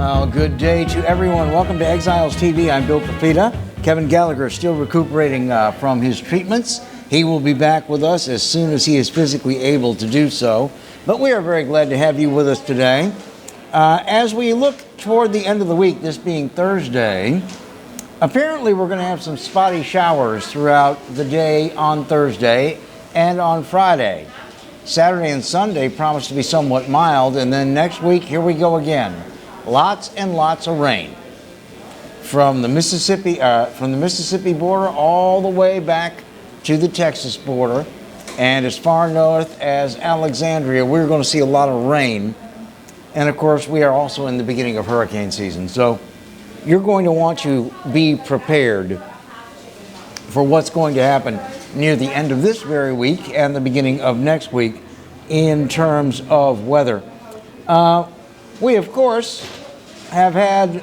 Well, good day to everyone. Welcome to Exiles TV. I'm Bill Papita. Kevin Gallagher is still recuperating from his treatments. He will be back with us as soon as he is physically able to do so. But we are very glad to have you with us today. As we look toward the end of the week, this being Thursday, apparently we're going to have some spotty showers throughout the day on Thursday and on Friday. Saturday and Sunday promise to be somewhat mild, and then next week, here we go again. Lots and lots of rain from the Mississippi border all the way back to the Texas border, and as far north as Alexandria. We're going to see a lot of rain, and of course we are also in the beginning of hurricane season, so you're going to want to be prepared for what's going to happen near the end of this very week and the beginning of next week in terms of weather. We, of course, have had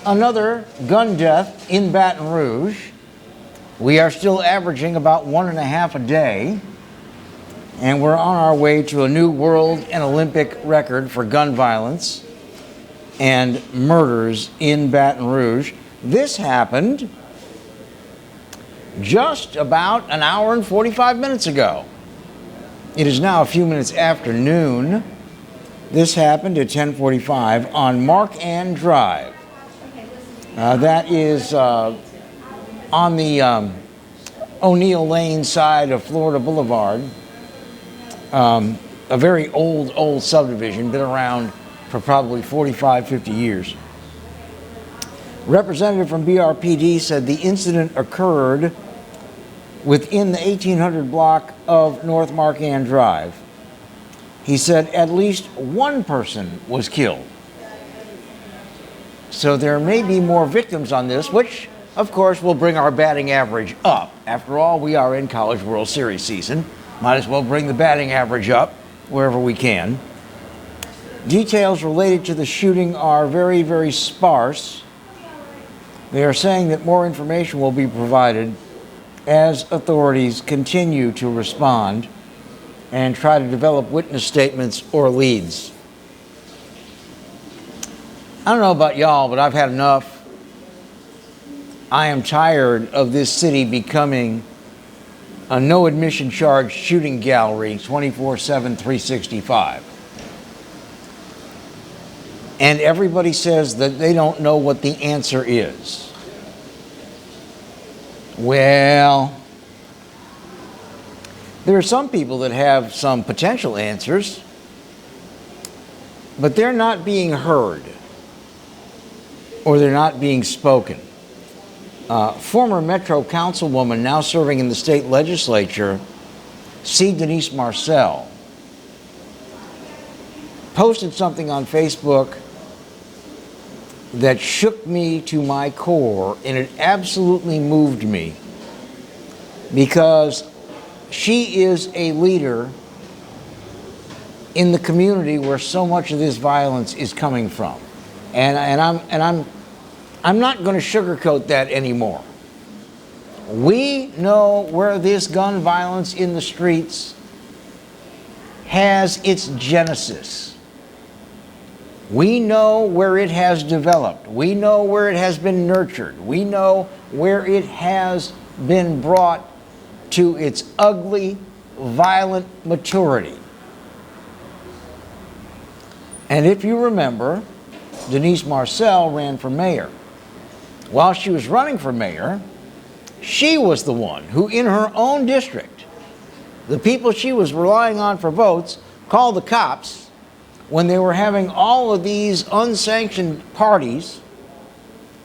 another gun death in Baton Rouge. We are still averaging about 1.5 a day, and we're on our way to a new world and Olympic record for gun violence and murders in Baton Rouge. This happened just about an hour and 45 minutes ago. It is now a few minutes after noon. This happened at 10:45 on Mark Ann Drive. That is on the O'Neill Lane side of Florida Boulevard. A very old subdivision, been around for probably 45, 50 years. Representative from BRPD said the incident occurred within the 1800 block of North Mark Ann Drive. He said at least one person was killed. So there may be more victims on this, which of course will bring our batting average up. After all, we are in College World Series season. Might as well bring the batting average up wherever we can. Details related to the shooting are very, very sparse. They are saying that more information will be provided as authorities continue to respond and try to develop witness statements or leads. I don't know about y'all, but I've had enough. I am tired of this city becoming a no admission charge shooting gallery 24/7, 365. And everybody says that they don't know what the answer is. Well, there are some people that have some potential answers, but they're not being heard or they're not being spoken. Former Metro Councilwoman now serving in the state legislature, C. Denise Marcel, posted something on Facebook that shook me to my core, and it absolutely moved me because she is a leader in the community where so much of this violence is coming from, and I'm not going to sugarcoat that anymore. We know where this gun violence in the streets has its genesis. We know where it has developed. We know where it has been nurtured. We know where it has been brought to its ugly, violent maturity. And if you remember, Denise Marcel ran for mayor. While she was running for mayor, she was the one who, in her own district, the people she was relying on for votes, called the cops when they were having all of these unsanctioned parties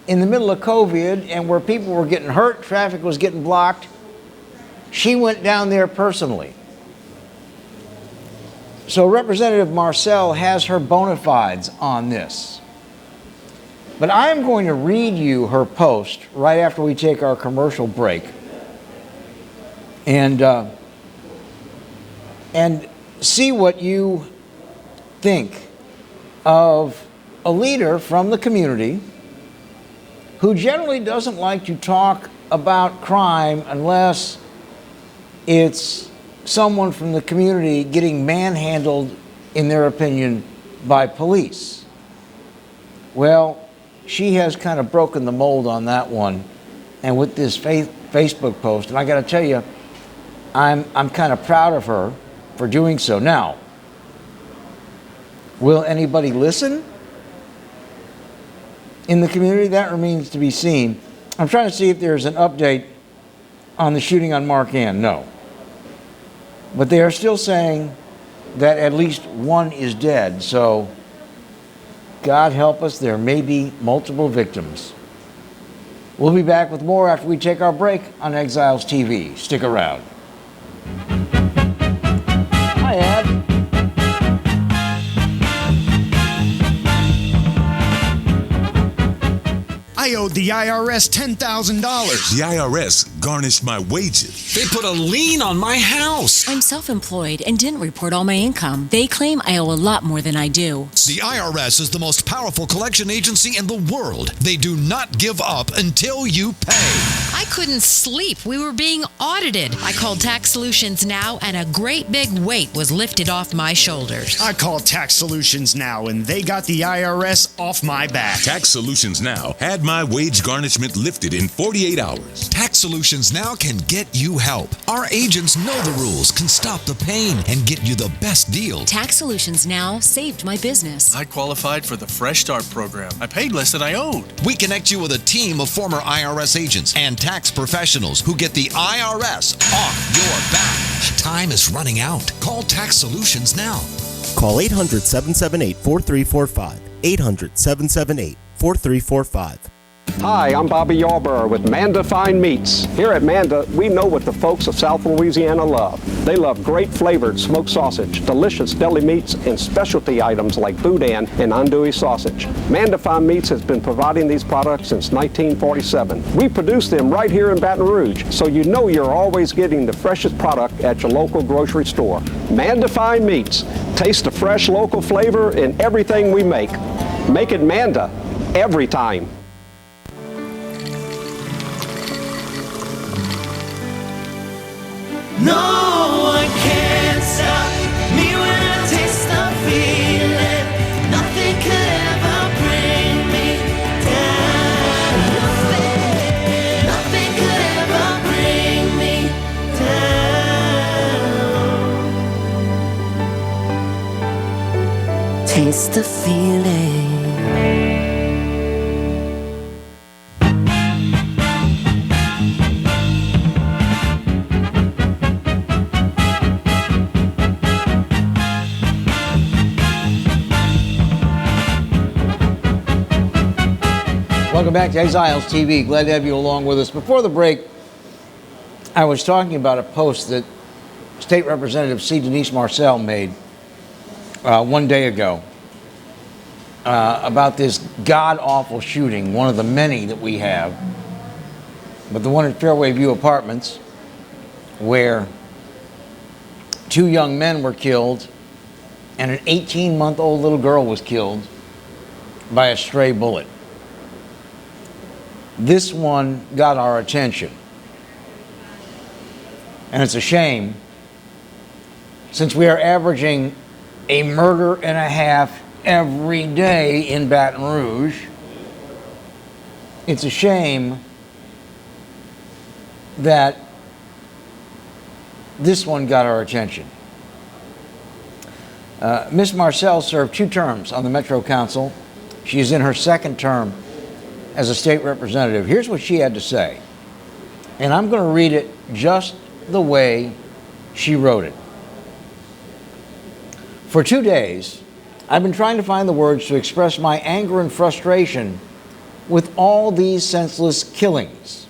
in the middle of COVID and where people were getting hurt, traffic was getting blocked. She went down there personally. So Representative Marcel has her bona fides on this. But I'm going to read you her post right after we take our commercial break. And see what you think of a leader from the community who generally doesn't like to talk about crime unless it's someone from the community getting manhandled, in their opinion, by police. Well, she has kind of broken the mold on that one. And with this Facebook post, and I got to tell you, I'm kind of proud of her for doing so. Now, will anybody listen in the community? That remains to be seen. I'm trying to see if there's an update on the shooting on Mark Ann. No. But they are still saying that at least one is dead. So, God help us, there may be multiple victims. We'll be back with more after we take our break on Exiles TV. Stick around. Hi, Ed. I owed the IRS $10,000. The IRS garnished my wages. They put a lien on my house. I'm self-employed and didn't report all my income. They claim I owe a lot more than I do. The IRS is the most powerful collection agency in the world. They do not give up until you pay. I couldn't sleep. We were being audited. I called Tax Solutions Now, and a great big weight was lifted off my shoulders. I called Tax Solutions Now, and they got the IRS off my back. Tax Solutions Now had my wage garnishment lifted in 48 hours. Tax Solutions Now can get you help. Our agents know the rules, can stop the pain, and get you the best deal. Tax Solutions Now saved my business. I qualified for the Fresh Start program. I paid less than I owed. We connect you with a team of former IRS agents and tax professionals who get the IRS off your back. Time is running out. Call Tax Solutions now. Call 800-778-4345. 800-778-4345. Hi, I'm Bobby Yarborough with Manda Fine Meats. Here at Manda, we know what the folks of South Louisiana love. They love great flavored smoked sausage, delicious deli meats, and specialty items like boudin and andouille sausage. Manda Fine Meats has been providing these products since 1947. We produce them right here in Baton Rouge, so you know you're always getting the freshest product at your local grocery store. Manda Fine Meats. Taste the fresh local flavor in everything we make. Make it Manda every time. No one can stop me when I taste the feeling. Nothing could ever bring me down. Nothing could ever bring me down. Taste the feeling. Welcome back to Exiles TV. Glad to have you along with us. Before the break, I was talking about a post that State Representative C. Denise Marcel made one day ago about this god-awful shooting, one of the many that we have, but the one at Fairway View Apartments, where 2 young men were killed and an 18-month-old little girl was killed by a stray bullet. This one got our attention. And it's a shame, since we are averaging a murder and a half every day in Baton Rouge. It's a shame that this one got our attention. Ms. Marcel served 2 terms on the Metro Council. She is in her 2nd term as a state representative. Here's what she had to say. And I'm going to read it just the way she wrote it. For 2 days, I've been trying to find the words to express my anger and frustration with all these senseless killings.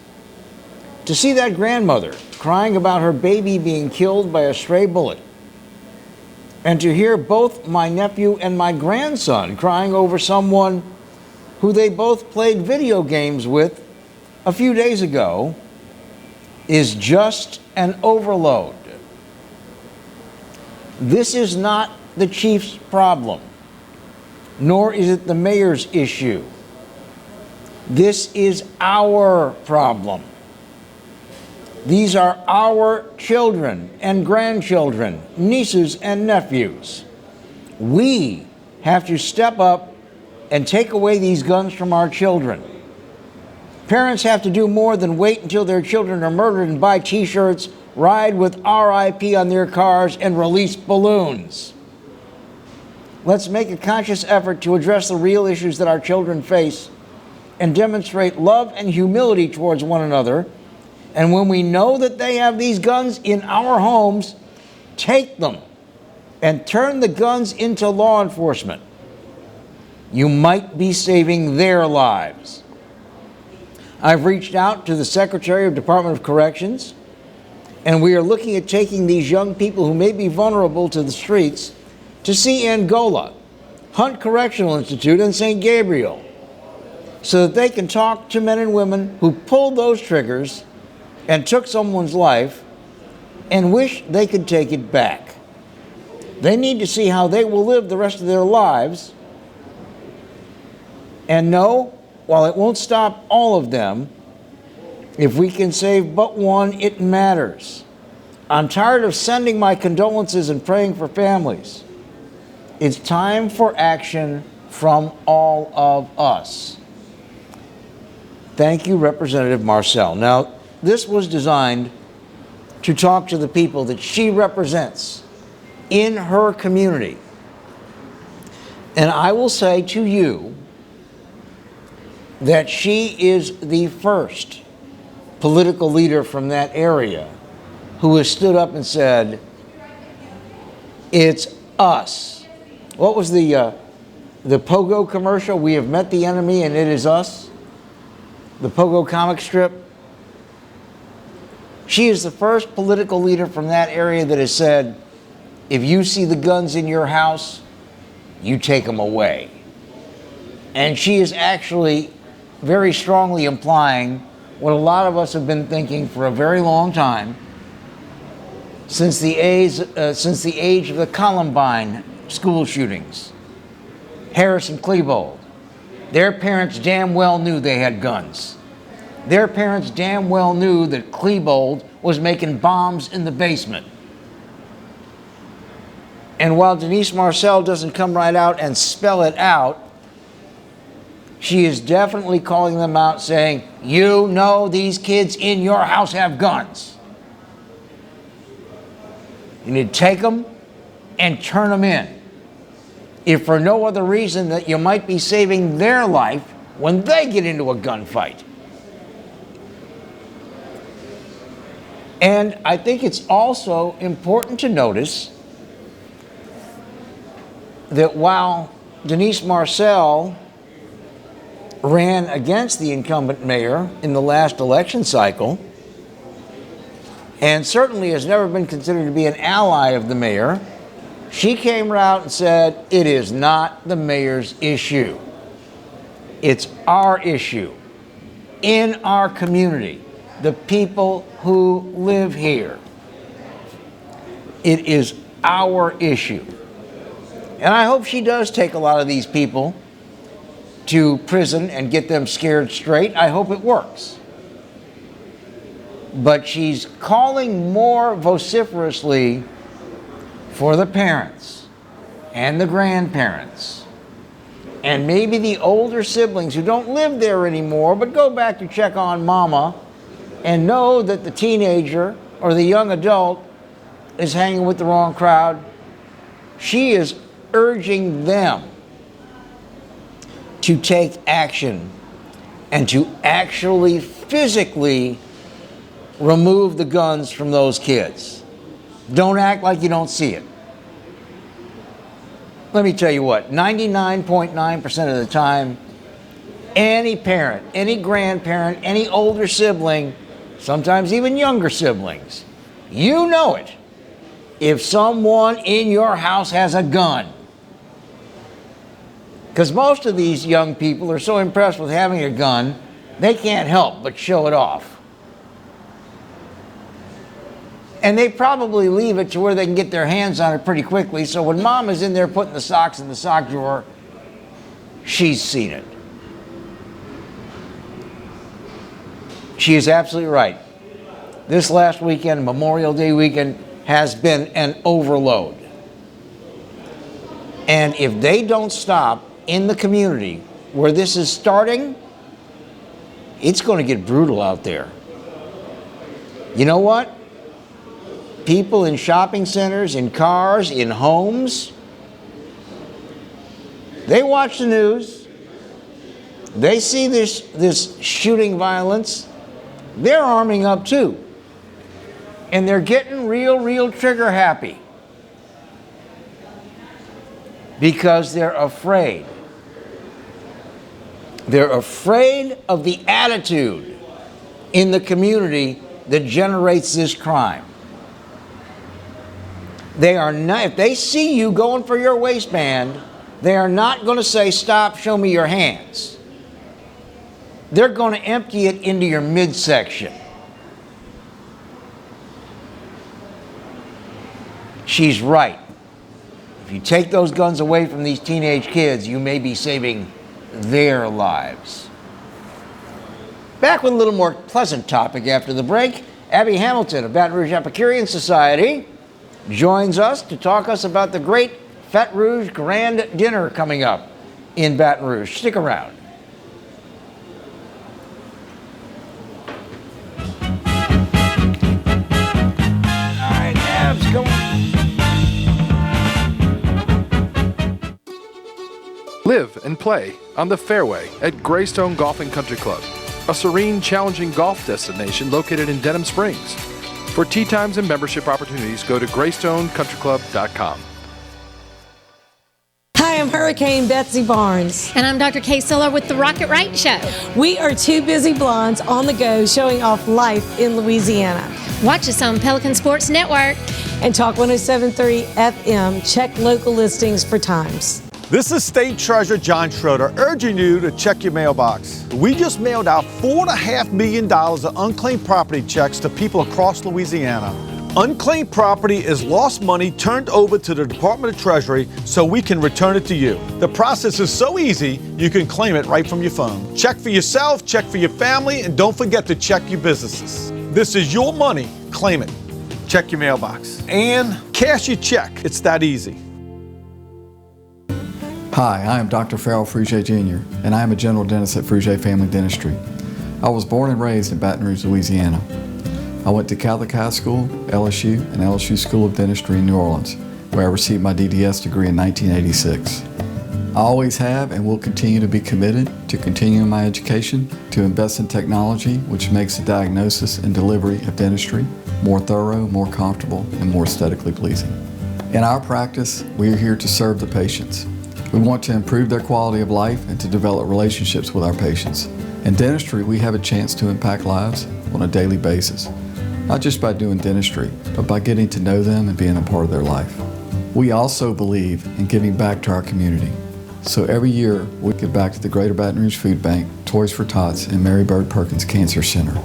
To see that grandmother crying about her baby being killed by a stray bullet, and to hear both my nephew and my grandson crying over someone who they both played video games with a few days ago, is just an overload. This is not the chief's problem, nor is it the mayor's issue. This is our problem. These are our children and grandchildren, nieces and nephews. We have to step up and take away these guns from our children. Parents have to do more than wait until their children are murdered and buy t-shirts, ride with RIP on their cars, and release balloons. Let's make a conscious effort to address the real issues that our children face and demonstrate love and humility towards one another. And when we know that they have these guns in our homes, take them and turn the guns into law enforcement. You might be saving their lives. I've reached out to the Secretary of Department of Corrections, and we are looking at taking these young people who may be vulnerable to the streets to see Angola, Hunt Correctional Institute, and St. Gabriel, so that they can talk to men and women who pulled those triggers and took someone's life and wish they could take it back. They need to see how they will live the rest of their lives and know, while it won't stop all of them, if we can save but one, it matters. I'm tired of sending my condolences and praying for families. It's time for action from all of us. Thank you, Representative Marcel. Now, this was designed to talk to the people that she represents in her community. And I will say to you that she is the first political leader from that area who has stood up and said, it's us. What was the Pogo commercial? We have met the enemy and it is us. The Pogo comic strip. She is the first political leader from that area that has said, if you see the guns in your house, you take them away. And she is actually very strongly implying what a lot of us have been thinking for a very long time, since the age of the Columbine school shootings. Harris and Klebold, their parents damn well knew they had guns. Their parents damn well knew that Klebold was making bombs in the basement. And while Denise Marcel doesn't come right out and spell it out, she is definitely calling them out, saying, you know these kids in your house have guns. You need to take them and turn them in, if for no other reason that you might be saving their life when they get into a gunfight. And I think it's also important to notice that while Denise Marcel ran against the incumbent mayor in the last election cycle, and certainly has never been considered to be an ally of the mayor, she came out and said, it is not the mayor's issue. It's our issue in our community, the people who live here. It is our issue. And I hope she does take a lot of these people to prison and get them scared straight. I hope it works. But she's calling more vociferously for the parents and the grandparents and maybe the older siblings who don't live there anymore but go back to check on mama and know that the teenager or the young adult is hanging with the wrong crowd. She is urging them to take action and to actually physically remove the guns from those kids. Don't act like you don't see it. Let me tell you what, 99.9% of the time, any parent, any grandparent, any older sibling, sometimes even younger siblings, you know it if someone in your house has a gun. Because most of these young people are so impressed with having a gun, they can't help but show it off. And they probably leave it to where they can get their hands on it pretty quickly, so when mom is in there putting the socks in the sock drawer, she's seen it. She is absolutely right. This last weekend, Memorial Day weekend, has been an overload. And if they don't stop in the community where this is starting, it's going to get brutal out there. You know what? People in shopping centers, in cars, in homes, they watch the news. They see this shooting violence. They're arming up too. And they're getting real trigger happy. Because they're afraid. They're afraid of the attitude in the community that generates this crime. They are not, if they see you going for your waistband, they are not going to say, stop, show me your hands. They're going to empty it into your midsection. She's right. If you take those guns away from these teenage kids, you may be saving their lives. Back with a little more pleasant topic after the break. Abby Hamilton of Baton Rouge Epicurean Society joins us to talk us about the great Fete Rouge Grand Dinner coming up in Baton Rouge. Stick around. All right, Abs, come on. Live and play on the fairway at Greystone Golf and Country Club, a serene, challenging golf destination located in Denham Springs. For tee times and membership opportunities, go to GreystoneCountryClub.com. Hi, I'm Hurricane Betsy Barnes. And I'm Dr. Kay Siller with the Rocket Right Show. We are two busy blondes on the go showing off life in Louisiana. Watch us on Pelican Sports Network. And Talk 107.3 FM. Check local listings for times. This is State Treasurer John Schroeder urging you to check your mailbox. We just mailed out $4.5 million of unclaimed property checks to people across Louisiana. Unclaimed property is lost money turned over to the Department of Treasury so we can return it to you. The process is so easy, you can claim it right from your phone. Check for yourself, check for your family, and don't forget to check your businesses. This is your money. Claim it. Check your mailbox. And cash your check. It's that easy. Hi, I am Dr. Farrell Frugier Jr., and I am a general dentist at Frugier Family Dentistry. I was born and raised in Baton Rouge, Louisiana. I went to Catholic High School, LSU, and LSU School of Dentistry in New Orleans, where I received my DDS degree in 1986. I always have and will continue to be committed to continuing my education, to invest in technology which makes the diagnosis and delivery of dentistry more thorough, more comfortable, and more aesthetically pleasing. In our practice, we are here to serve the patients. We want to improve their quality of life and to develop relationships with our patients. In dentistry, we have a chance to impact lives on a daily basis, not just by doing dentistry, but by getting to know them and being a part of their life. We also believe in giving back to our community. So every year, we give back to the Greater Baton Rouge Food Bank, Toys for Tots, and Mary Bird Perkins Cancer Center.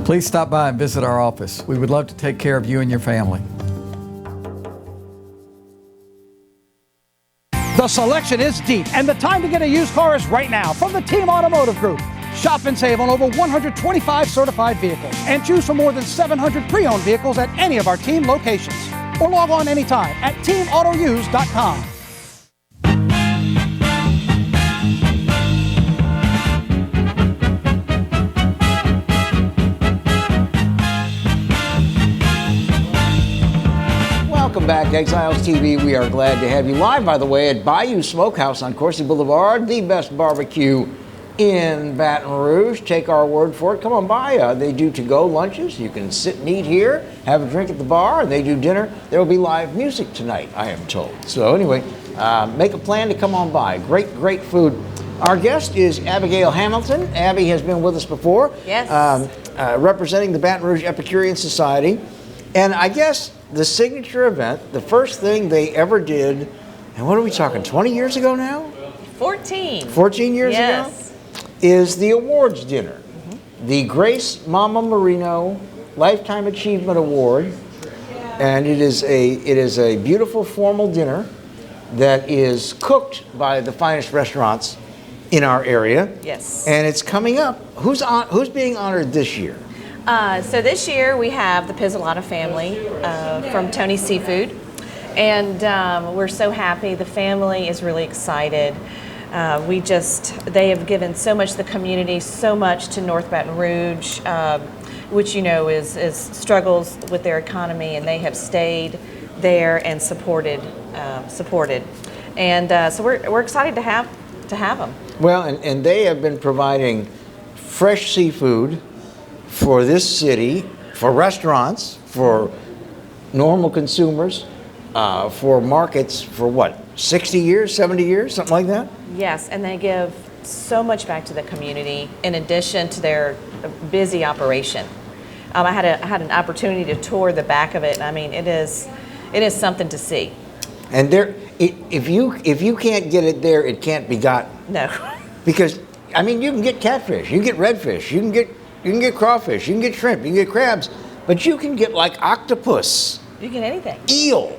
Please stop by and visit our office. We would love to take care of you and your family. The selection is deep, and the time to get a used car is right now from the Team Automotive Group. Shop and save on over 125 certified vehicles and choose from more than 700 pre-owned vehicles at any of our team locations. Or log on anytime at teamautouse.com. Welcome back to Exiles TV. We are glad to have you live, by the way, at Bayou Smokehouse on Coursey Boulevard, the best barbecue in Baton Rouge. Take our word for it. Come on by. They do to-go lunches. You can sit and eat here, have a drink at the bar, and they do dinner. There will be live music tonight, I am told. So anyway, make a plan to come on by. Great food. Our guest is Abigail Hamilton. Abby has been with us before. Yes. Representing the Baton Rouge Epicurean Society. And I guess the signature event, the first thing they ever did, and what are we talking, 20 years ago now? 14. 14 years yes. ago? Is the awards dinner. Mm-hmm. The Grace Mama Marino Lifetime Achievement Award. And it is a beautiful formal dinner that is cooked by the finest restaurants in our area. Yes. And it's coming up. Who's being honored this year? So this year we have the Pizzolata family from Tony's Seafood, and we're so happy. The family is really excited. They have given so much to the community, so much to North Baton Rouge, which is struggles with their economy, and they have stayed there and supported. And so we're excited to have them. Well, and they have been providing fresh seafood for this city, for restaurants, for normal consumers, for markets for what, 60 years, 70 years, something like that? Yes, and they give so much back to the community in addition to their busy operation. I had an opportunity to tour the back of it, and I mean, it is something to see. And if you can't get it there, it can't be gotten. No. Because I mean, you can get catfish, you can get redfish, you can get crawfish, you can get shrimp, you can get crabs, but you can get like octopus. You can get anything. Eel,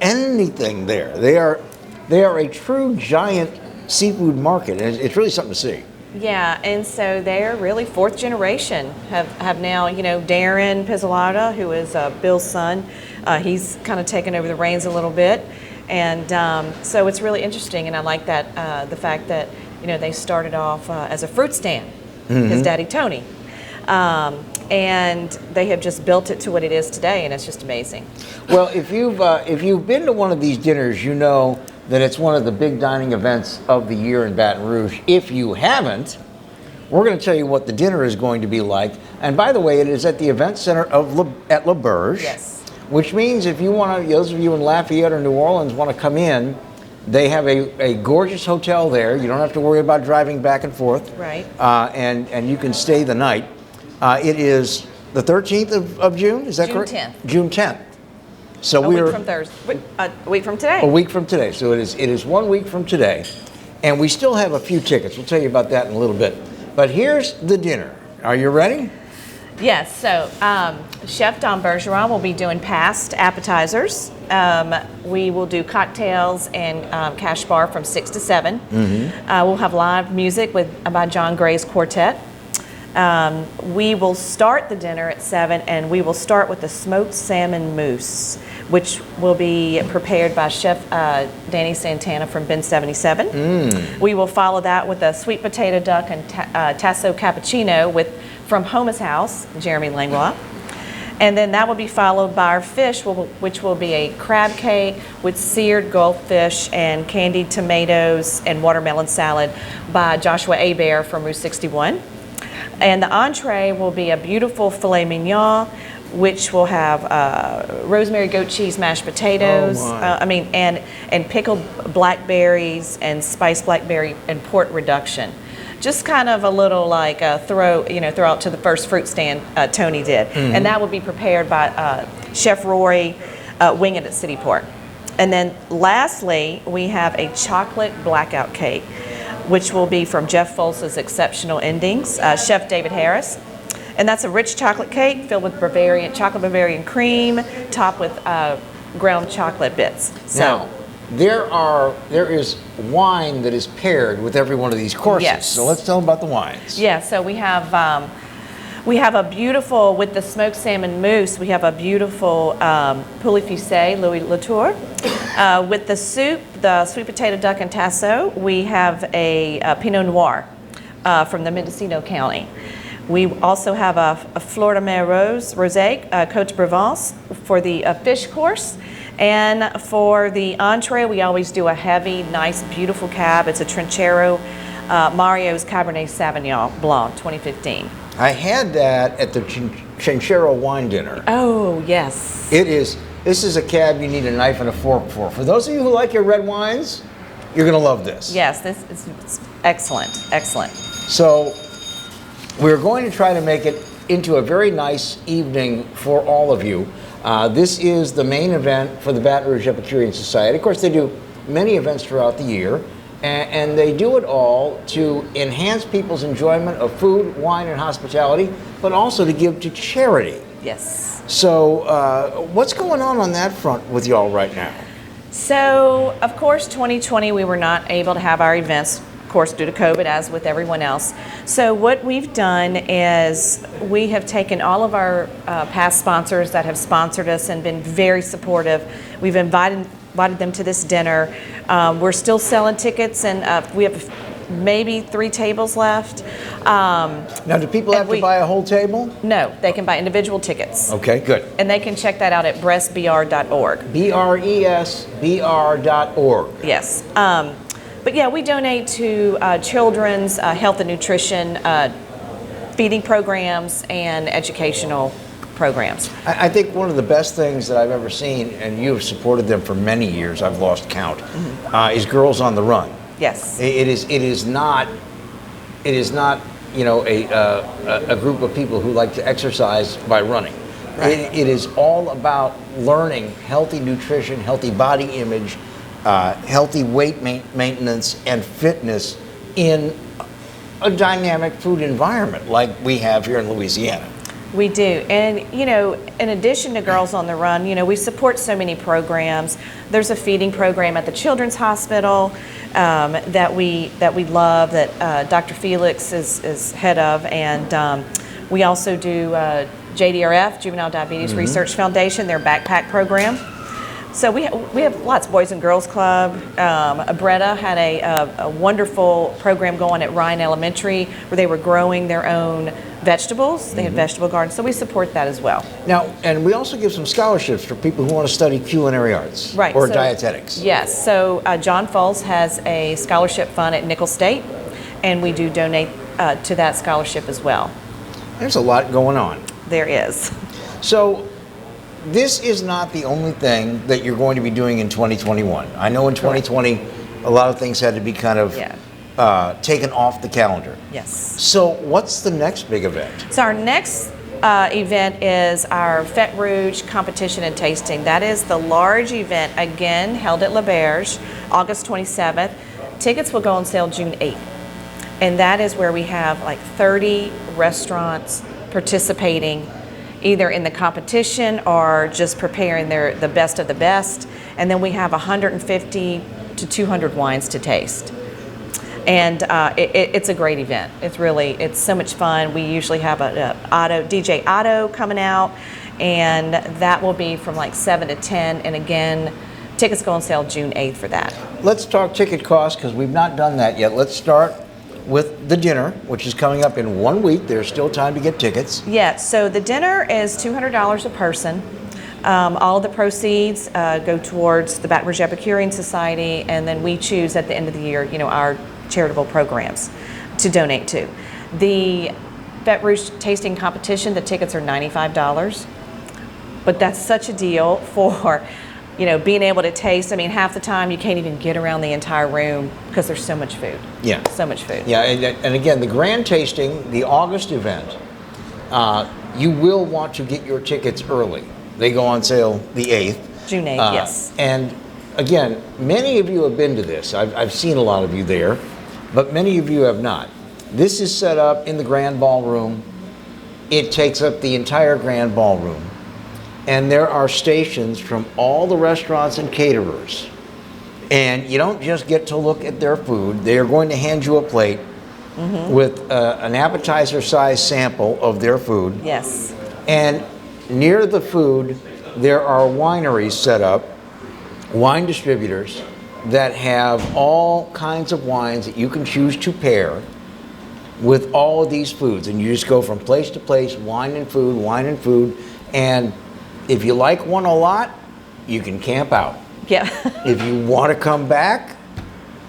anything there. They are a true giant seafood market, and it's really something to see. Yeah, and so they're really fourth generation. Have now, Darren Pizzolata, who is Bill's son. He's kind of taken over the reins a little bit, and so it's really interesting. And I like that the fact that they started off as a fruit stand. His daddy Tony. And they have just built it to what it is today, and it's just amazing. Well, if you've been to one of these dinners, you know that it's one of the big dining events of the year in Baton Rouge. If you haven't, we're going to tell you what the dinner is going to be like. And by the way, it is at the Event Center at La Berge. Yes. Which means if you want to, those of you in Lafayette or New Orleans want to come in, they have a gorgeous hotel there. You don't have to worry about driving back and forth. Right. And you can stay the night. It is the 13th of June, is that June correct? 10th. June 10th. So a week from Thursday. A week from today. A week from today. So it is 1 week from today. And we still have a few tickets. We'll tell you about that in a little bit. But here's the dinner. Are you ready? Yes, so Chef Don Bergeron will be doing past appetizers. We will do cocktails and cash bar from 6 to 7. We'll have live music by John Gray's Quartet. We will start the dinner at 7, and we will start with the smoked salmon mousse, which will be prepared by Chef Danny Santana from Bin 77. We will follow that with a sweet potato duck and tasso cappuccino from Homa's House, Jeremy Langlois. And then that will be followed by our fish, which will be a crab cake with seared goldfish and candied tomatoes and watermelon salad by Joshua Hebert from Route 61. And the entree will be a beautiful filet mignon, which will have rosemary goat cheese mashed potatoes. And pickled blackberries and spiced blackberry and port reduction. Just kind of a little like throw out to the first fruit stand Tony did. And that will be prepared by Chef Rory Wing It at City Port. And then lastly, we have a chocolate blackout cake, which will be from Jeff Folse's Exceptional Endings, Chef David Harris. And that's a rich chocolate cake filled with chocolate Bavarian cream, topped with ground chocolate bits. Now, there is wine that is paired with every one of these courses. Yes. So let's tell them about the wines. Yeah, so we have a beautiful, with the smoked salmon mousse, we have a beautiful poulet fusé, Louis Latour. With the soup, the sweet potato duck and tasso, we have a Pinot Noir from the Mendocino County. We also have a Florida Mer Rosé, Côte de Provence for the fish course. And for the entree, we always do a heavy, nice, beautiful cab. It's a Trinchero Mario's Cabernet Sauvignon Blanc 2015. I had that at the Chinchero wine dinner. Oh, yes. This is a cab you need a knife and a fork for. For those of you who like your red wines, you're going to love this. Yes, this is excellent, excellent. So we're going to try to make it into a very nice evening for all of you. This is the main event for the Baton Rouge Epicurean Society. Of course, they do many events throughout the year, and they do it all to enhance people's enjoyment of food, wine, and hospitality, but also to give to charity. Yes. So what's going on that front with y'all right now? So, of course, 2020, we were not able to have our events, of course, due to COVID, as with everyone else. So what we've done is we have taken all of our past sponsors that have sponsored us and been very supportive. We've invited invited them to this dinner. We're still selling tickets, and we have maybe 3 tables left. Now, do people have to buy a whole table? No, they can buy individual tickets. Okay, good. And they can check that out at breastbr.org. BRESBR.org. Yes. But yeah, we donate to children's health and nutrition feeding programs and educational programs. I think one of the best things that I've ever seen, and you've supported them for many years, I've lost count, is Girls on the Run. Yes. It is not a group of people who like to exercise by running. Right. It is all about learning healthy nutrition, healthy body image, healthy weight maintenance, and fitness in a dynamic food environment like we have here in Louisiana. We do. And, in addition to Girls on the Run, we support so many programs. There's a feeding program at the Children's Hospital that we love, that Dr. Felix is head of. And we also do JDRF, Juvenile Diabetes Research Foundation, their backpack program. So we have lots, Boys and Girls Club. Bretta had a wonderful program going at Ryan Elementary where they were growing their own vegetables. They had vegetable gardens, so we support that as well. Now, and we also give some scholarships for people who want to study culinary arts or dietetics. Yes, so John Falls has a scholarship fund at Nickel State, and we do donate to that scholarship as well. There's a lot going on. There is. So, this is not the only thing that you're going to be doing in 2021. I know in 2020, a lot of things had to be kind of taken off the calendar. Yes. So what's the next big event? So our next event is our Fête Rouge competition and tasting. That is the large event, again, held at La Berge, August 27th. Tickets will go on sale June 8th. And that is where we have like 30 restaurants participating either in the competition or just preparing the best of the best. And then we have 150 to 200 wines to taste. And it's a great event. It's so much fun. We usually have a DJ Otto coming out, and that will be from like 7 to 10. And again, tickets go on sale June 8th for that. Let's talk ticket costs because we've not done that yet. Let's start with the dinner, which is coming up in 1 week. There's still time to get tickets. Yeah, so the dinner is $200 a person. All of the proceeds go towards the Baton Rouge Epicurean Society, and then we choose at the end of the year, our charitable programs to donate to. The Fête Rouge tasting competition, the tickets are $95, but that's such a deal for being able to taste. I mean, half the time you can't even get around the entire room because there's so much food. Yeah. So much food. Yeah, and again, the grand tasting, the August event, you will want to get your tickets early. They go on sale the 8th. June 8th, yes. And again, many of you have been to this. I've seen a lot of you there, but many of you have not. This is set up in the grand ballroom. It takes up the entire grand ballroom. And there are stations from all the restaurants and caterers. And you don't just get to look at their food. They are going to hand you a plate with an appetizer-sized sample of their food. Yes. And near the food, there are wineries set up, wine distributors, that have all kinds of wines that you can choose to pair with all of these foods. And you just go from place to place, wine and food, wine and food. And if you like one a lot, you can camp out. Yeah. If you want to come back,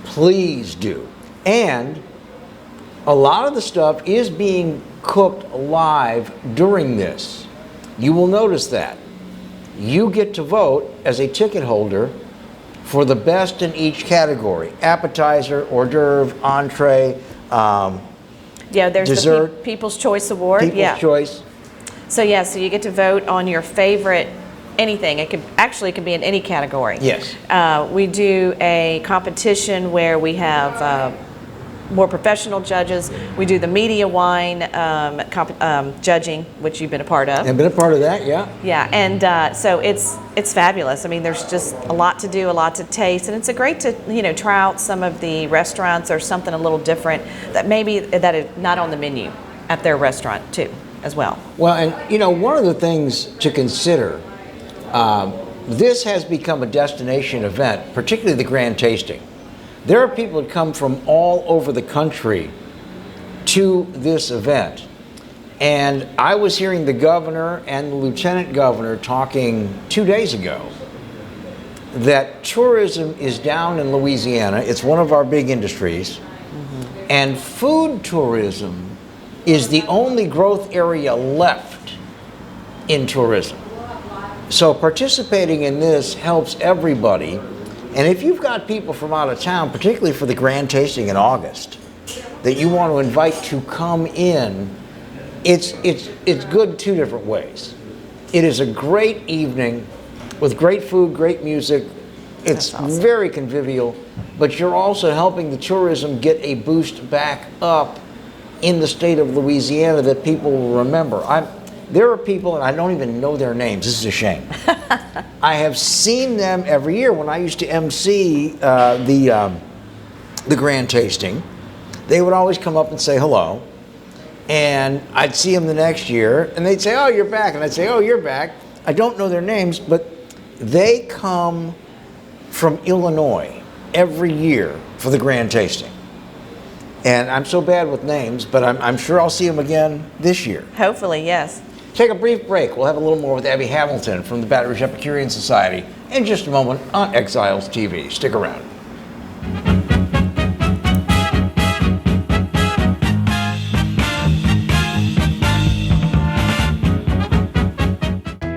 please do. And a lot of the stuff is being cooked live during this. You will notice that. You get to vote as a ticket holder for the best in each category: appetizer, hors d'oeuvre, entree, there's dessert, the People's Choice Award. People's Choice. So so you get to vote on your favorite anything. It could be in any category. Yes. We do a competition where we have more professional judges. We do the media wine judging, which you've been a part of. I've been a part of that, yeah. Yeah, and so it's fabulous. I mean, there's just a lot to do, a lot to taste, and it's great to try out some of the restaurants or something a little different that is not on the menu at their restaurant too, as well. Well, and one of the things to consider this has become a destination event, particularly the grand tasting. There are people that come from all over the country to this event. And I was hearing the governor and the lieutenant governor talking 2 days ago that tourism is down in Louisiana. It's one of our big industries. And food tourism is the only growth area left in tourism. So participating in this helps everybody. And if you've got people from out of town, particularly for the grand tasting in August, that you want to invite to come in, it's good 2 different ways. It is a great evening with great food, great music. It's very convivial, but you're also helping the tourism get a boost back up in the state of Louisiana that people will remember. There are people, and I don't even know their names. This is a shame. I have seen them every year when I used to MC the grand tasting. They would always come up and say hello, and I'd see them the next year, and they'd say, "Oh, you're back," and I'd say, "Oh, you're back." I don't know their names, but they come from Illinois every year for the grand tasting. And I'm so bad with names, but I'm sure I'll see them again this year. Hopefully, yes. Take a brief break. We'll have a little more with Abby Hamilton from the Baton Rouge Epicurean Society in just a moment on Exiles TV. Stick around.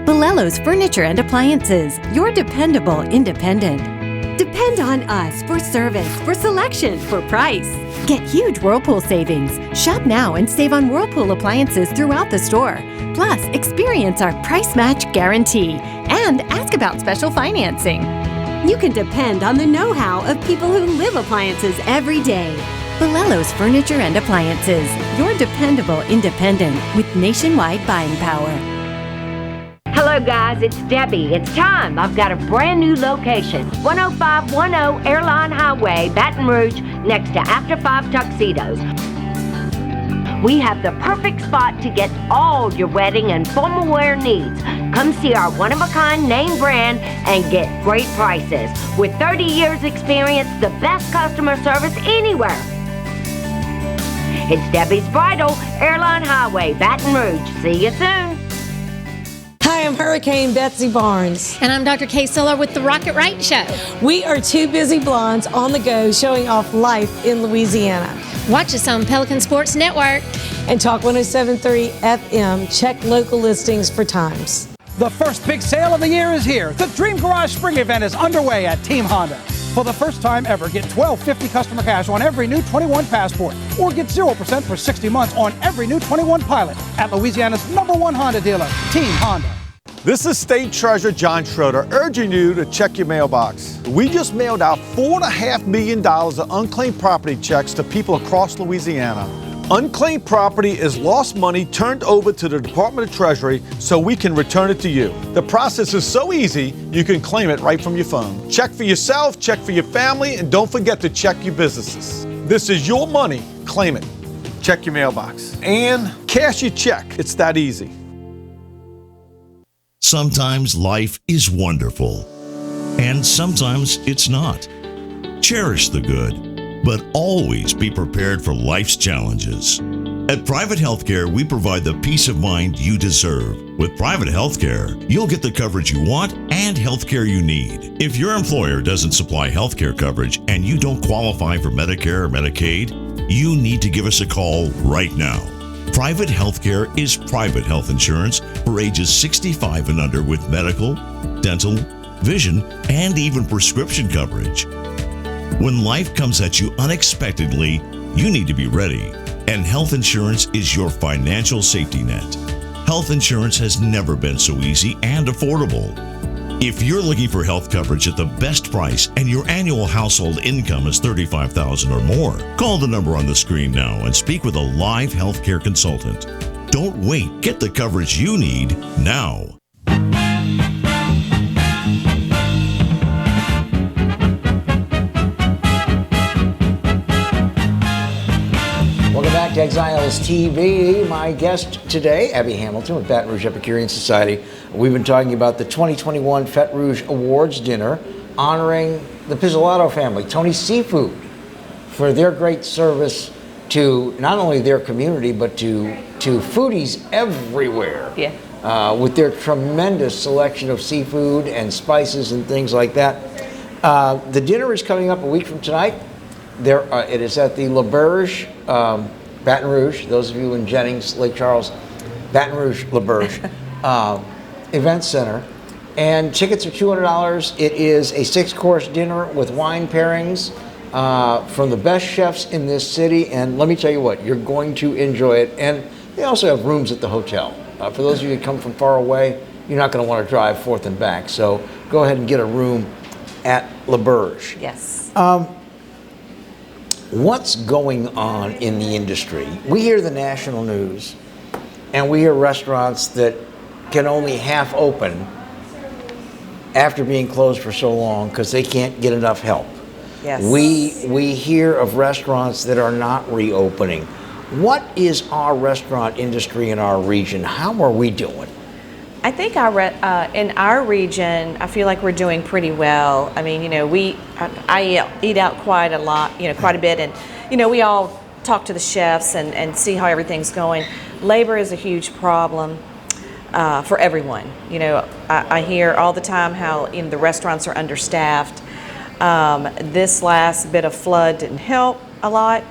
Bolello's Furniture and Appliances, your dependable independent. Depend on us for service, for selection, for price. Get huge Whirlpool savings. Shop now and save on Whirlpool appliances throughout the store. Plus, experience our price match guarantee and ask about special financing. You can depend on the know-how of people who live appliances every day. Bolello's Furniture and Appliances, your dependable independent with nationwide buying power. Hello guys, it's Debbie. It's time. I've got a brand new location. 10510 Airline Highway, Baton Rouge, next to After 5 Tuxedos. We have the perfect spot to get all your wedding and formal wear needs. Come see our one-of-a-kind name brand and get great prices. With 30 years experience, the best customer service anywhere. It's Debbie's Bridal, Airline Highway, Baton Rouge. See you soon. Hi, I'm Hurricane Betsy Barnes. And I'm Dr. Kay Siller with The Rocket Right Show. We are 2 busy blondes on the go showing off life in Louisiana. Watch us on Pelican Sports Network. And Talk 107.3 FM. Check local listings for times. The first big sale of the year is here. The Dream Garage Spring Event is underway at Team Honda. For the first time ever, get $12.50 customer cash on every new 21 Passport, or get 0% for 60 months on every new 21 Pilot at Louisiana's #1 Honda dealer, Team Honda. This is State Treasurer John Schroeder urging you to check your mailbox. We just mailed out $4.5 million of unclaimed property checks to people across Louisiana. Unclaimed property is lost money turned over to the Department of Treasury so we can return it to you. The process is so easy, you can claim it right from your phone. Check for yourself, check for your family, and don't forget to check your businesses. This is your money. Claim it. Check your mailbox. And cash your check. It's that easy. Sometimes life is wonderful, and sometimes it's not. Cherish the good, but always be prepared for life's challenges. At Private Healthcare, we provide the peace of mind you deserve. With Private Healthcare, you'll get the coverage you want and healthcare you need. If your employer doesn't supply healthcare coverage and you don't qualify for Medicare or Medicaid, you need to give us a call right now. Private Healthcare is private health insurance for ages 65 and under with medical, dental, vision, and even prescription coverage. When life comes at you unexpectedly, you need to be ready, and health insurance is your financial safety net. Health insurance has never been so easy and affordable. If you're looking for health coverage at the best price and your annual household income is $35,000 or more, call the number on the screen now and speak with a live healthcare consultant. Don't wait. Get the coverage you need now. to Exiles TV. My guest today, Abby Hamilton with Baton Rouge Epicurean Society. We've been talking about the 2021 Fête Rouge Awards dinner honoring the Pizzolatto family, Tony Seafood, for their great service to not only their community, but to foodies everywhere. Yeah. With their tremendous selection of seafood and spices and things like that. The dinner is coming up a week from tonight. It is at the L'Auberge, Baton Rouge. Those of you in Jennings, Lake Charles, Baton Rouge, L'Auberge Event Center. And tickets are $200. It is a 6-course dinner with wine pairings from the best chefs in this city. And let me tell you what, you're going to enjoy it. And they also have rooms at the hotel. For those of you that come from far away, you're not going to want to drive forth and back. So go ahead and get a room at L'Auberge. Yes. What's going on in the industry? We hear the national news, and we hear restaurants that can only half open after being closed for so long because they can't get enough help. Yes. We hear of restaurants that are not reopening. What is our restaurant industry in our region? How are we doing? I think in our region, I feel like we're doing pretty well. I mean, I eat out quite a lot, quite a bit, and we all talk to the chefs and see how everything's going. Labor is a huge problem for everyone. I hear all the time how the restaurants are understaffed. This last bit of flood didn't help a lot,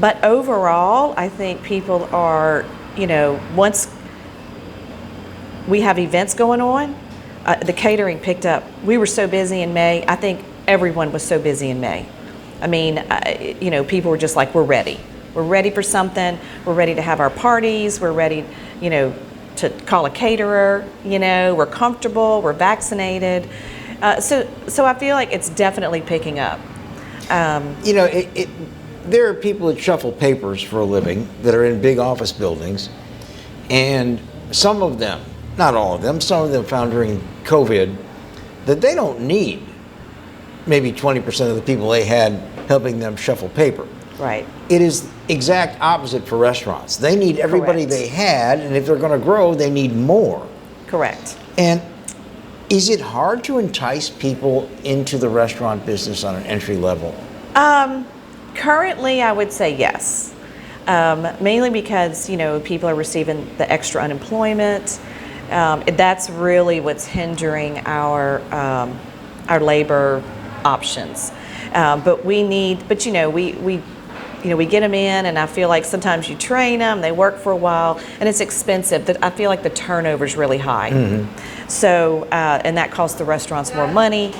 but overall, I think people are, once we have events going on, the catering picked up. We were so busy in May. I think everyone was so busy in May. I mean, people were just like, we're ready. We're ready for something. We're ready to have our parties. We're ready, to call a caterer. We're comfortable. We're vaccinated. So I feel like it's definitely picking up. There are people that shuffle papers for a living that are in big office buildings, and some of them, not all of them, some of them found during COVID that they don't need maybe 20% of the people they had helping them shuffle paper. Right. It is exact opposite for restaurants. They need everybody Correct. they had, and if they're going to grow, they need more. Correct. And is it hard to entice people into the restaurant business on an entry level? Currently, I would say yes. Mainly because, people are receiving the extra unemployment. That's really what's hindering our labor options. But we get them in, and I feel like sometimes you train them, they work for a while, and it's expensive. I feel like the turnover is really high. Mm-hmm. So, and that costs the restaurants more money.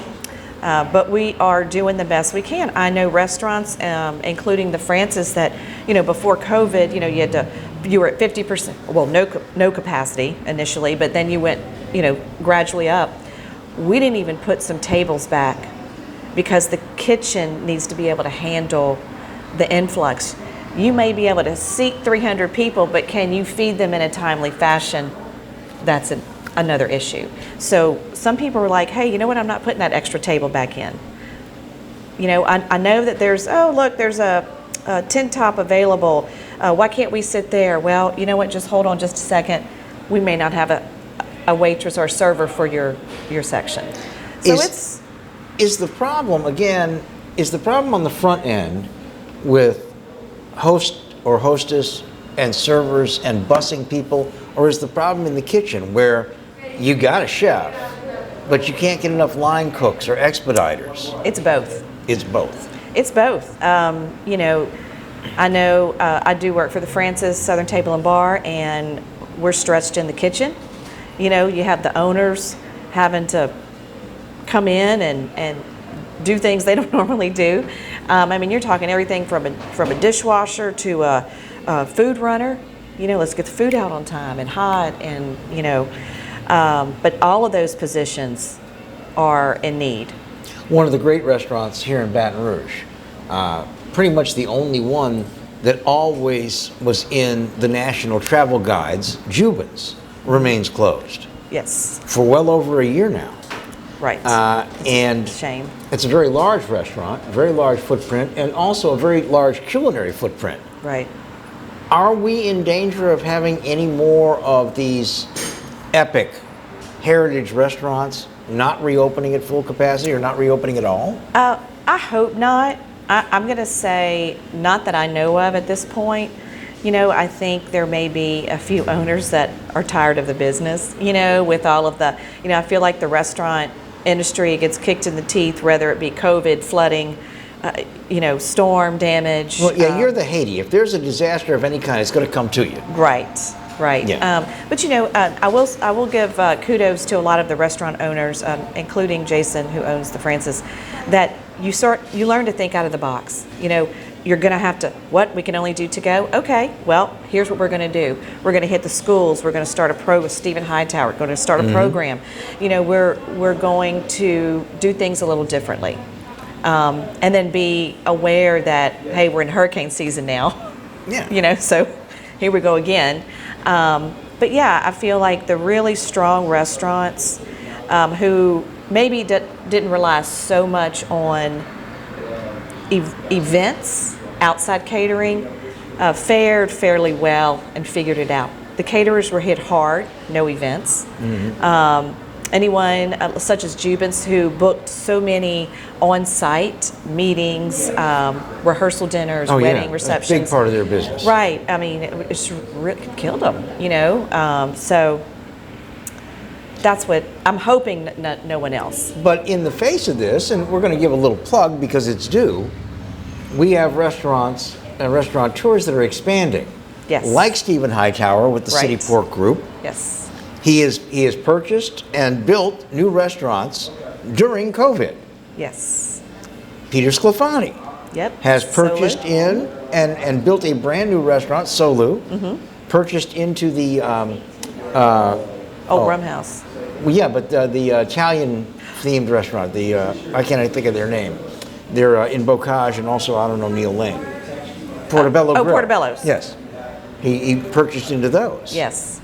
But we are doing the best we can. I know restaurants, including the Francis, that before COVID, you were at 50%. Well, no capacity initially, but then you went gradually up. We didn't even put some tables back because the kitchen needs to be able to handle the influx. You may be able to seat 300 people, but can you feed them in a timely fashion? That's another issue. So some people were like, hey, you know what, I'm not putting that extra table back in. I know that there's a tent top available. Why can't we sit there? Well, you know what, just hold on just a second. We may not have a waitress or server for your section. So is the problem on the front end with host or hostess and servers and busing people, or is the problem in the kitchen where you got a chef, but you can't get enough line cooks or expediters? It's both. It's both. It's both. I know I do work for the Francis Southern Table and Bar, and we're stretched in the kitchen. You have the owners having to come in and do things they don't normally do. You're talking everything from a dishwasher to a food runner. Let's get the food out on time and hot, and but all of those positions are in need. One of the great restaurants here in Baton Rouge, pretty much the only one that always was in the national travel guides, Jubin's, remains closed. Yes. For well over a year now. Right. And shame. It's a very large restaurant, very large footprint, and also a very large culinary footprint. Right. Are we in danger of having any more of these epic heritage restaurants not reopening at full capacity or not reopening at all? I hope not. I'm going to say not that I know of at this point. You know, I think there may be a few owners that are tired of the business, you know, with all of the, you know, I feel like the restaurant industry gets kicked in the teeth, whether it be COVID, flooding, you know, storm damage. Well, yeah, you're the Haiti. If there's a disaster of any kind, it's going to come to you. Right. Right. Yeah. But you know, I will give kudos to a lot of the restaurant owners, including Jason, who owns the Francis, that you learn to think out of the box. You know, you're going to have to, what, we can only do to go? Okay, well, here's what we're going to do. We're going to hit the schools. We're going to start a program with Stephen Hightower. We're going to start a program. You know, we're going to do things a little differently. And then be aware that, hey, we're in hurricane season now. Yeah. You know, so here we go again. But yeah, I feel like the really strong restaurants who maybe didn't rely so much on events, outside catering, fared fairly well and figured it out. The caterers were hit hard, no events. Anyone such as Jubin's, who booked so many on-site meetings, rehearsal dinners, wedding receptions. That's a big part of their business. Right. I mean, it's really killed them, you know. So that's what I'm hoping. No one else. But in the face of this, and we're going to give a little plug because it's due, we have restaurants and restaurateurs that are expanding. Yes. Like Stephen Hightower with the City Pork Group. Yes. He has purchased and built new restaurants during COVID. Yes. Peter Sclafani has purchased and built a brand new restaurant, Solu, purchased into the Rum House. Well, yeah, but the Italian-themed restaurant, I can't think of their name. They're in Bocage and also out on O'Neill Lane. Portobello Grill. Portobello's. Yes. He purchased into those. Yes.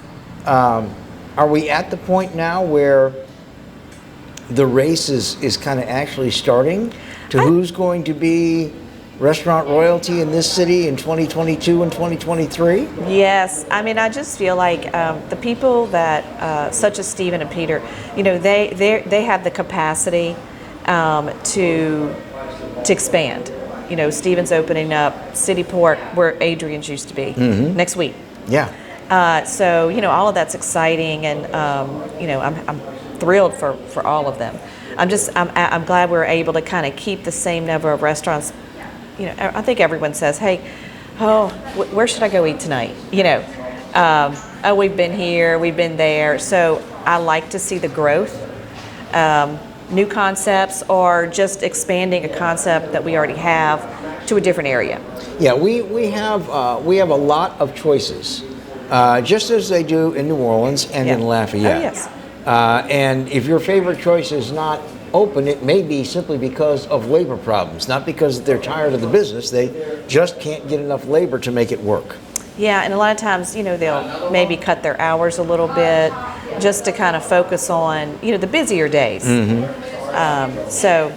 Are we at the point now where the race is kind of actually starting to who's going to be restaurant royalty in this city in 2022 and 2023? Yes, I mean, I just feel like the people that, such as Stephen and Peter, you know, they have the capacity to expand. You know, Stephen's opening up City Pork, where Adrian's used to be, next week. Yeah. So you know, all of that's exciting, and you know, I'm thrilled for all of them. I'm glad we're able to kind of keep the same number of restaurants. You know, I think everyone says, hey, where should I go eat tonight? You know, we've been here, we've been there. So I like to see the growth, new concepts, or just expanding a concept that we already have to a different area. Yeah, we have a lot of choices, just as they do in New Orleans and in Lafayette. Oh, yes. And if your favorite choice is not open, it may be simply because of labor problems, not because they're tired of the business. They just can't get enough labor to make it work. Yeah, and a lot of times, you know, they'll maybe cut their hours a little bit just to kind of focus on, you know, the busier days. So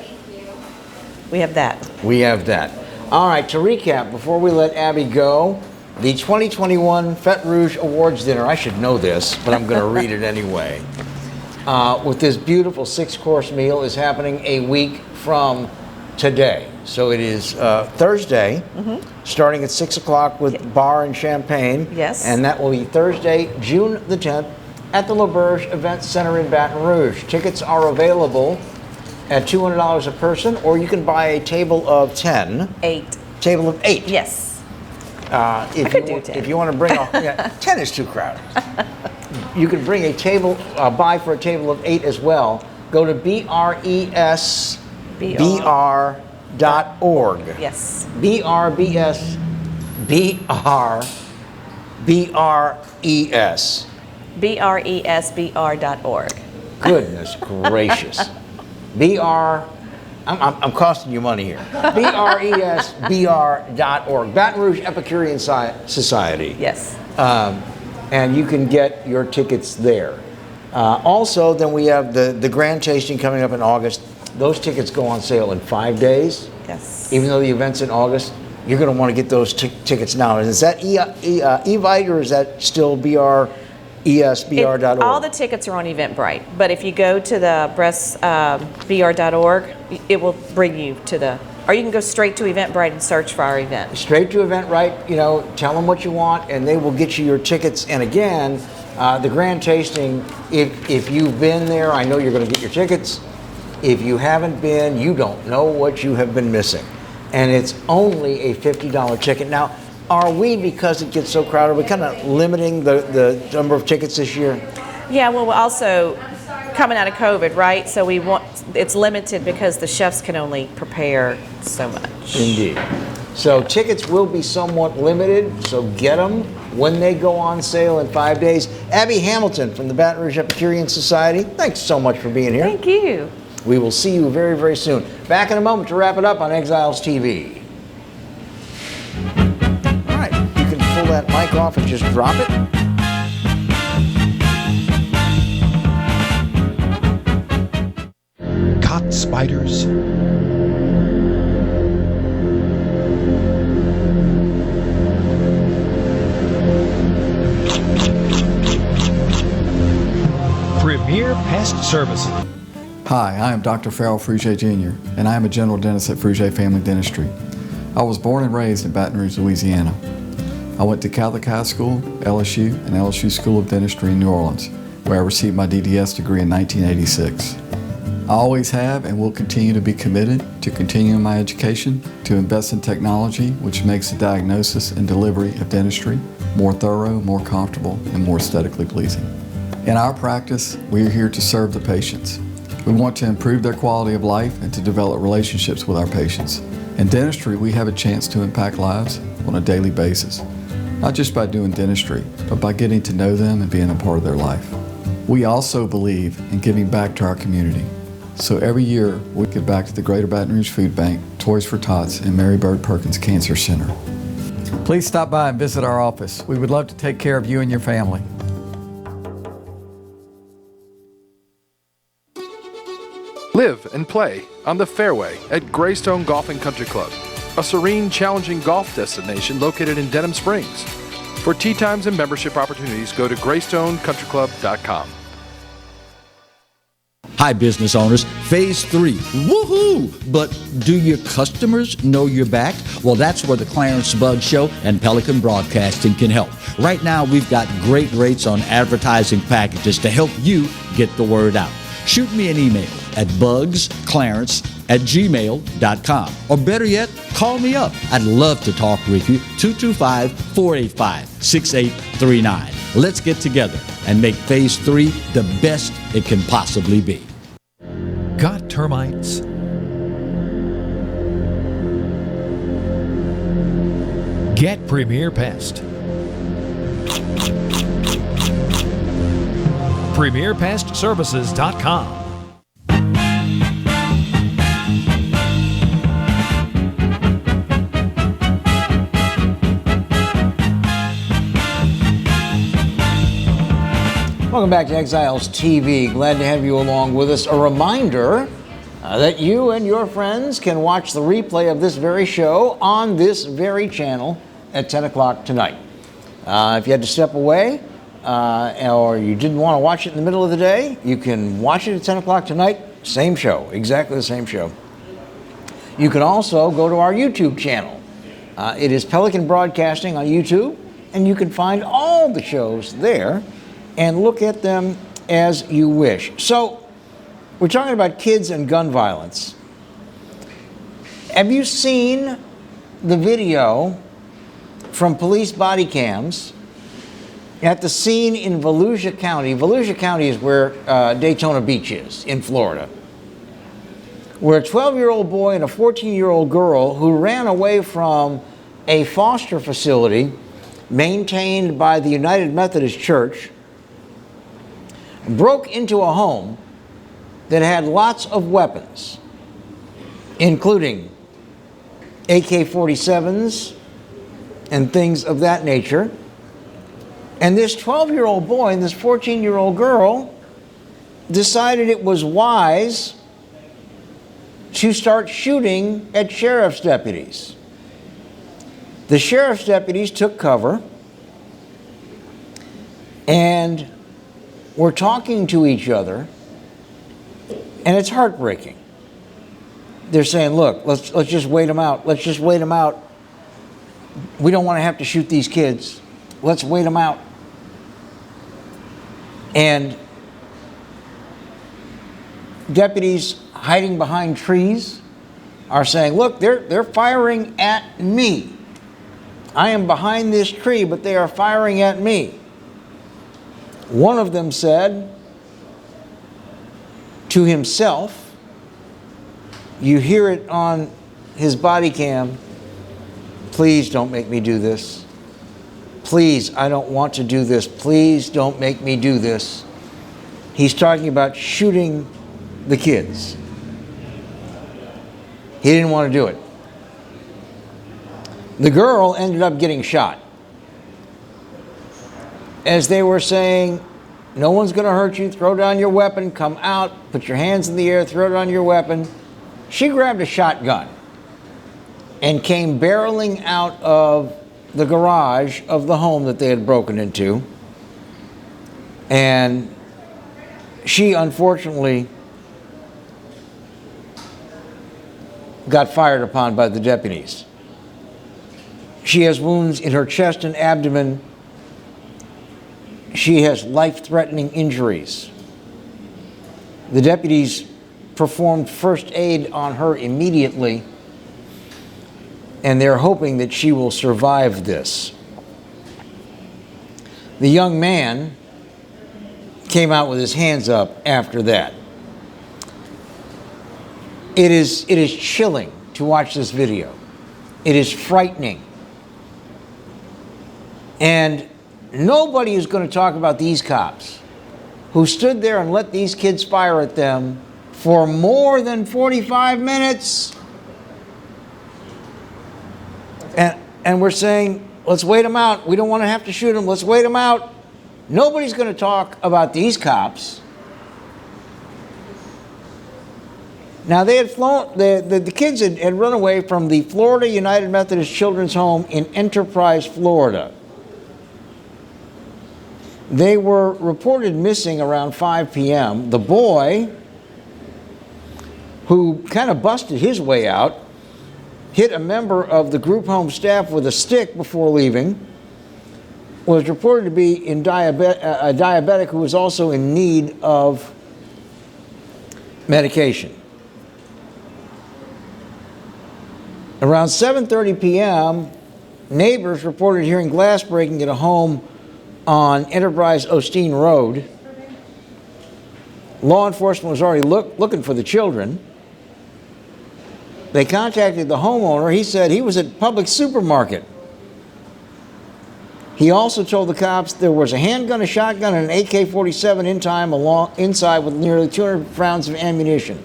we have that. We have that. All right, to recap, before we let Abby go, the 2021 Fête Rouge Awards Dinner, I should know this, but I'm going to read it anyway. With this beautiful 6-course meal is happening a week from today. So it is Thursday, starting at 6 o'clock with bar and champagne. Yes. And that will be Thursday, June the 10th at the LaBerge Event Center in Baton Rouge. Tickets are available at $200 a person, or you can buy a table of 10. 8. Table of 8. Yes. If you want to bring 10 is too crowded. You can bring a table, buy for a table of 8 as well. Go to bresbr.org. Yes. bresbr.org. Goodness gracious. I'm costing you money here. bresbr.org. Baton Rouge Epicurean Society. Yes. And you can get your tickets there. Also, then we have the grand tasting coming up in August. Those tickets go on sale in 5 days. Yes. Even though the event's in August, you're going to want to get those tickets now. Is that Evite or is that still esbr.org? All the tickets are on Eventbrite, but if you go to the breastbr.org, it will bring you to the, or you can go straight to Eventbrite and search for our event. Straight to Eventbrite, tell them what you want and they will get you your tickets. And again, the grand tasting, if you've been there, I know you're going to get your tickets. If you haven't been, you don't know what you have been missing. And it's only a $50 ticket. Now, are we, because it gets so crowded, we're kind of limiting the number of tickets this year? Yeah, well, we're also coming out of COVID, right? So it's limited because the chefs can only prepare so much. Indeed. So tickets will be somewhat limited, so get them when they go on sale in 5 days. Abby Hamilton from the Baton Rouge Epicurean Society, thanks so much for being here. Thank you. We will see you very, very soon. Back in a moment to wrap it up on Exiles TV. All right, you can pull that mic off and just drop it. Caught spiders? Premier Pest Services. Hi, I am Dr. Farrell Frugier Jr., and I am a general dentist at Frugier Family Dentistry. I was born and raised in Baton Rouge, Louisiana. I went to Catholic High School, LSU, and LSU School of Dentistry in New Orleans, where I received my DDS degree in 1986. I always have and will continue to be committed to continuing my education, to invest in technology which makes the diagnosis and delivery of dentistry more thorough, more comfortable, and more aesthetically pleasing. In our practice, we are here to serve the patients. We want to improve their quality of life and to develop relationships with our patients. In dentistry, we have a chance to impact lives on a daily basis, not just by doing dentistry, but by getting to know them and being a part of their life. We also believe in giving back to our community. So every year, we give back to the Greater Baton Rouge Food Bank, Toys for Tots, and Mary Bird Perkins Cancer Center. Please stop by and visit our office. We would love to take care of you and your family. Live and play on the fairway at Greystone Golf and Country Club, a serene, challenging golf destination located in Denham Springs. For tee times and membership opportunities, go to greystonecountryclub.com. Hi, business owners. Phase 3. Woohoo! But do your customers know you're back? Well, that's where the Clarence Bugg Show and Pelican Broadcasting can help. Right now, we've got great rates on advertising packages to help you get the word out. Shoot me an email at bugsclarence@gmail.com. Or better yet, call me up. I'd love to talk with you. 225-485-6839. Let's get together and make Phase 3 the best it can possibly be. Got termites? Get Premier Pest. PremierPestServices.com. Welcome back to Exiles TV. Glad to have you along with us. A reminder that you and your friends can watch the replay of this very show on this very channel at 10 o'clock tonight. If you had to step away or you didn't want to watch it in the middle of the day, you can watch it at 10 o'clock tonight. Same show, exactly the same show. You can also go to our YouTube channel. It is Pelican Broadcasting on YouTube, and you can find all the shows there and look at them as you wish. So, we're talking about kids and gun violence. Have you seen the video from police body cams at the scene in Volusia County? Volusia County is where Daytona Beach is, in Florida, where a 12-year-old boy and a 14-year-old girl who ran away from a foster facility maintained by the United Methodist Church broke into a home that had lots of weapons, including AK-47s and things of that nature. And this 12-year-old boy and this 14-year-old girl decided it was wise to start shooting at sheriff's deputies. The sheriff's deputies took cover and were talking to each other, and it's heartbreaking. They're saying, look, let's just wait them out. Let's just wait them out. We don't want to have to shoot these kids. Let's wait them out. And deputies hiding behind trees are saying, look, they're firing at me. I am behind this tree, but they are firing at me. One of them said to himself, you hear it on his body cam, please don't make me do this. Please, I don't want to do this. Please don't make me do this. He's talking about shooting the kids. He didn't want to do it. The girl ended up getting shot. As they were saying, no one's going to hurt you, throw down your weapon, come out, put your hands in the air, throw down your weapon. She grabbed a shotgun and came barreling out of the garage of the home that they had broken into. And she unfortunately got fired upon by the deputies. She has wounds in her chest and abdomen. She has life-threatening injuries. The deputies performed first aid on her immediately, and they're hoping that she will survive this. The young man came out with his hands up after that. It is chilling to watch this video. It is frightening. And nobody is going to talk about these cops who stood there and let these kids fire at them for more than 45 minutes. And we're saying, let's wait them out. We don't want to have to shoot them. Let's wait them out. Nobody's going to talk about these cops. Now, they had flown, the kids had run away from the Florida United Methodist Children's Home in Enterprise, Florida. They were reported missing around 5 p.m. The boy, who kind of busted his way out, hit a member of the group home staff with a stick before leaving, was reported to be a diabetic who was also in need of medication. Around 7:30 p.m., neighbors reported hearing glass breaking at a home on Enterprise Osteen Road. Law enforcement was already looking for the children. They contacted the homeowner. He said he was at Publix supermarket. He also told the cops there was a handgun, a shotgun, and an AK-47 inside with nearly 200 rounds of ammunition.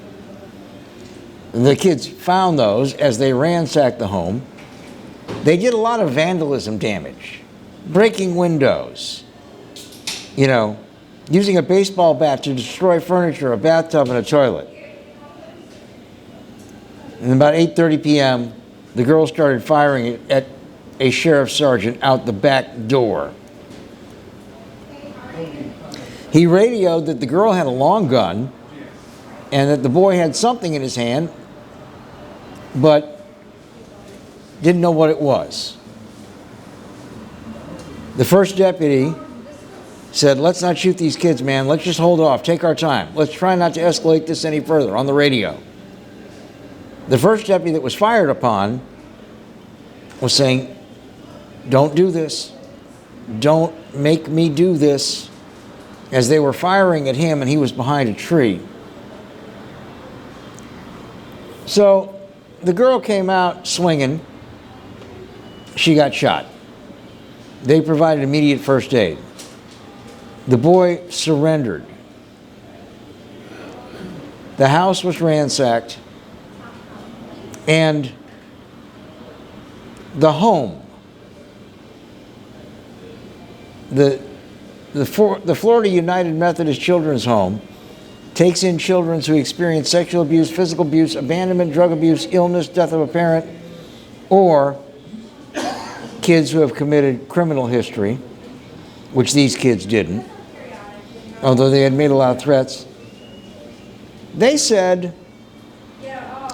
The kids found those as they ransacked the home. They did a lot of vandalism damage, breaking windows, using a baseball bat to destroy furniture, a bathtub, and a toilet. And about 8:30 p.m., the girls started firing at a sheriff's sergeant out the back door. He radioed that the girl had a long gun and that the boy had something in his hand, but didn't know what it was. The first deputy said, let's not shoot these kids, man. Let's just hold off. Take our time. Let's try not to escalate this any further, on the radio. The first deputy that was fired upon was saying, don't do this. Don't make me do this. As they were firing at him and he was behind a tree. So the girl came out swinging. She got shot. They provided immediate first aid. The boy surrendered. The house was ransacked. And the home, the Florida United Methodist Children's Home, takes in children who experience sexual abuse, physical abuse, abandonment, drug abuse, illness, death of a parent, or kids who have committed criminal history, which these kids didn't, although they had made a lot of threats. They said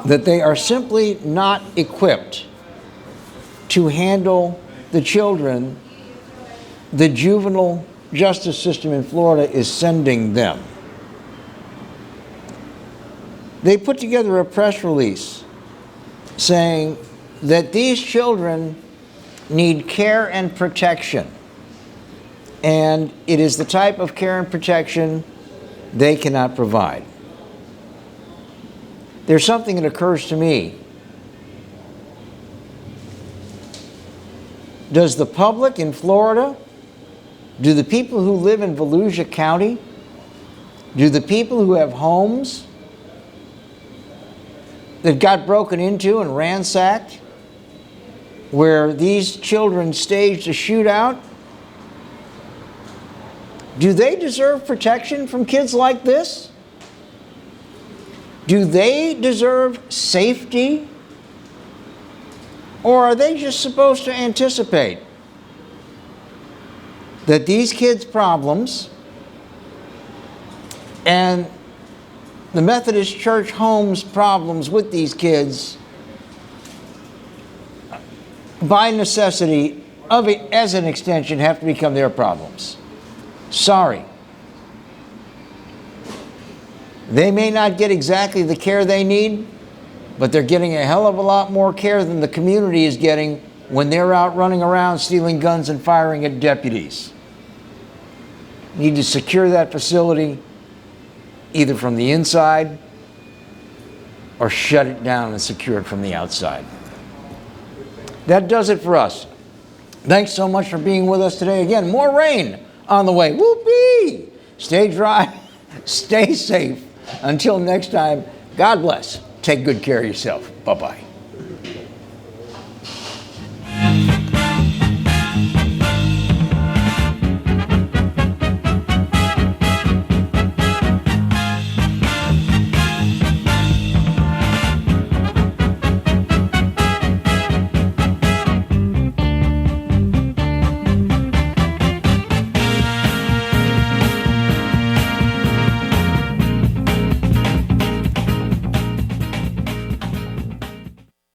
that they are simply not equipped to handle the children the juvenile justice system in Florida is sending them. They put together a press release saying that these children need care and protection, and it is the type of care and protection they cannot provide. There's something that occurs to me. Does the public in Florida, do the people who live in Volusia County, do the people who have homes that got broken into and ransacked, where these children staged a shootout, do they deserve protection from kids like this? Do they deserve safety? Or are they just supposed to anticipate that these kids' problems and the Methodist Church home's problems with these kids, by necessity, as an extension, have to become their problems? Sorry. They may not get exactly the care they need, but they're getting a hell of a lot more care than the community is getting when they're out running around stealing guns and firing at deputies. You need to secure that facility either from the inside or shut it down and secure it from the outside. That does it for us. Thanks so much for being with us today. Again, more rain on the way. Whoopee! Stay dry, stay safe. Until next time, God bless. Take good care of yourself. Bye-bye.